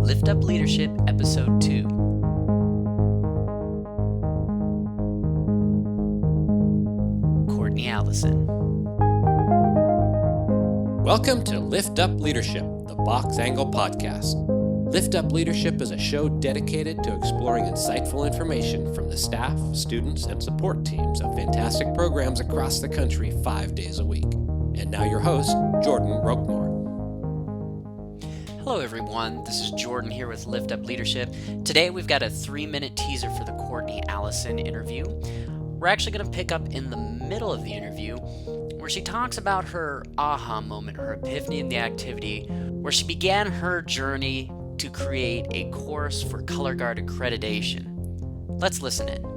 Lift Up Leadership, Episode 2. Courtney Allison. Welcome to Lift Up Leadership, the BoxAngle podcast. Lift Up Leadership is a show dedicated to exploring insightful information from the staff, students, and support teams of fantastic programs across the country 5 days a week. And now your host, Jordan Roquemore. Hello everyone, this is Jordan here with Lift Up Leadership. Today we've got a 3-minute teaser for the Courtney Allison interview. We're actually going to pick up in the middle of the interview where she talks about her aha moment, her epiphany in the activity, where she began her journey to create a course for Colorguard accreditation. Let's listen in.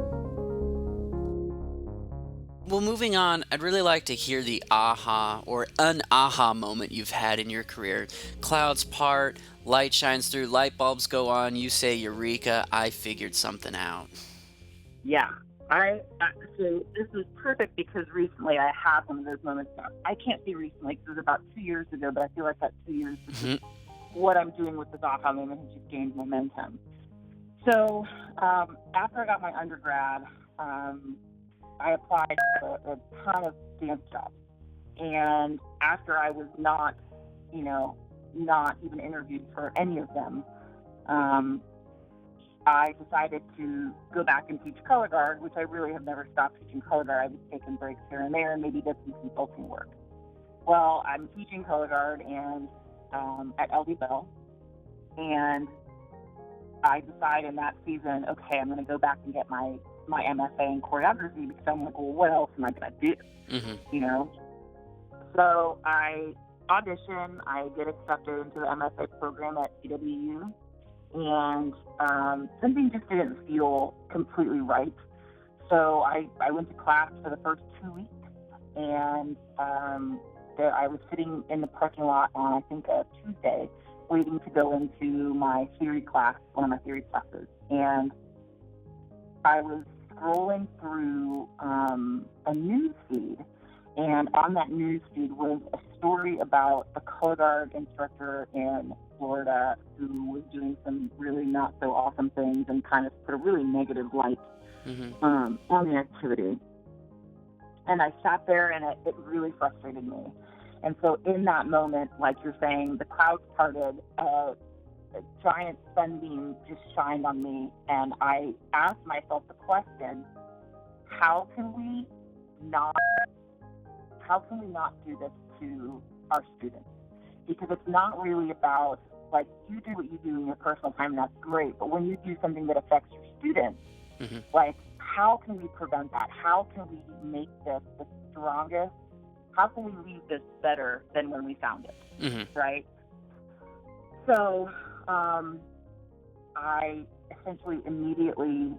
Well, moving on, I'd really like to hear the aha or an aha moment you've had in your career. Clouds part, light shines through, light bulbs go on, you say, Eureka, I figured something out. Yeah, so this is perfect because recently I had one of those moments. I can't say recently because it was about 2 years ago, but I feel like that 2 years is what I'm doing with this aha moment has just gained momentum. So after I got my undergrad, I applied for a ton of dance jobs. And after I was not even interviewed for any of them, I decided to go back and teach Colorguard, which I really have never stopped teaching Colorguard. I was taking breaks here and there and maybe did some consulting work. Well, I'm teaching Colorguard and at LD Bell, and I decided in that season, okay, I'm going to go back and get my MFA in choreography because I'm like, well, what else am I going to do? So I audition, I get accepted into the MFA program at CWU, and something just didn't feel completely right. So I went to class for the first 2 weeks, and I was sitting in the parking lot on, I think, a Tuesday, waiting to go into my theory class, one of my theory classes. And I was scrolling through a news feed, and on that news feed was a story about a Colorguard instructor in Florida who was doing some really not so awesome things and kind of put a really negative light on the activity. And I sat there and it really frustrated me. And so in that moment, like you're saying, the clouds parted, a giant sunbeam just shined on me, and I asked myself the question, how can we not do this to our students? Because it's not really about, like, you do what you do in your personal time, and that's great, but when you do something that affects your students, like, how can we prevent that? How can we make this the strongest? How can we leave this better than when we found it, right? So I essentially immediately,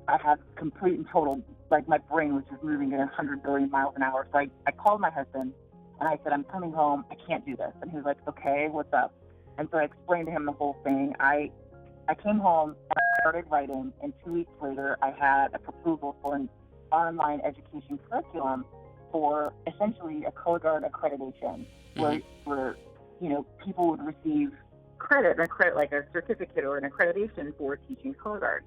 I had complete and total, like, my brain was just moving at 100 billion miles an hour. So I called my husband, and I said, I'm coming home. I can't do this. And he was like, okay, what's up? And so I explained to him the whole thing. I came home, and I started writing, and 2 weeks later, I had a proposal for an online education curriculum for essentially a Colorguard accreditation, where people would receive credit like a certificate or an accreditation for teaching Colorguard.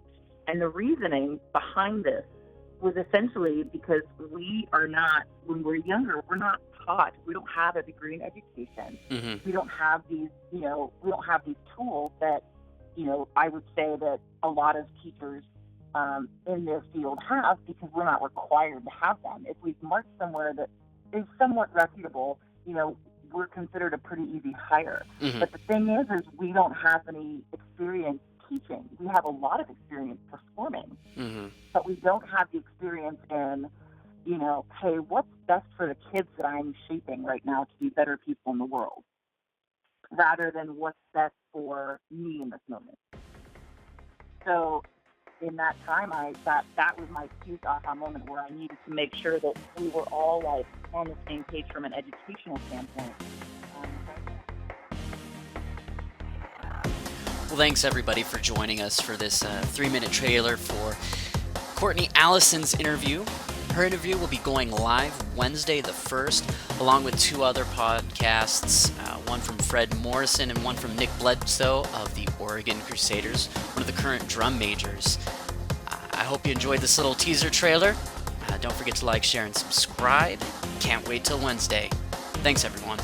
And the reasoning behind this was essentially because we are not, when we're younger, we're not taught. We don't have a degree in education. We don't have these, we don't have these tools that, I would say that a lot of teachers in their field have, because we're not required to have them. If we've marked somewhere that is somewhat reputable, we're considered a pretty easy hire. But the thing is we don't have any experience teaching. We have a lot of experience performing, but we don't have the experience in, hey, what's best for the kids that I'm shaping right now to be better people in the world, rather than what's best for me in this moment. So in that time, that was my huge aha moment, where I needed to make sure that we were all, like, on the same page from an educational standpoint. Well, thanks everybody for joining us for this 3-minute trailer for Courtney Allison's interview. Her interview will be going live Wednesday the 1st, along with 2 other podcasts, one from Fred Morrison and one from Nick Bledsoe of the Oregon Crusaders, one of the current drum majors. I hope you enjoyed this little teaser trailer. Don't forget to like, share, and subscribe. Can't wait till Wednesday. Thanks, everyone.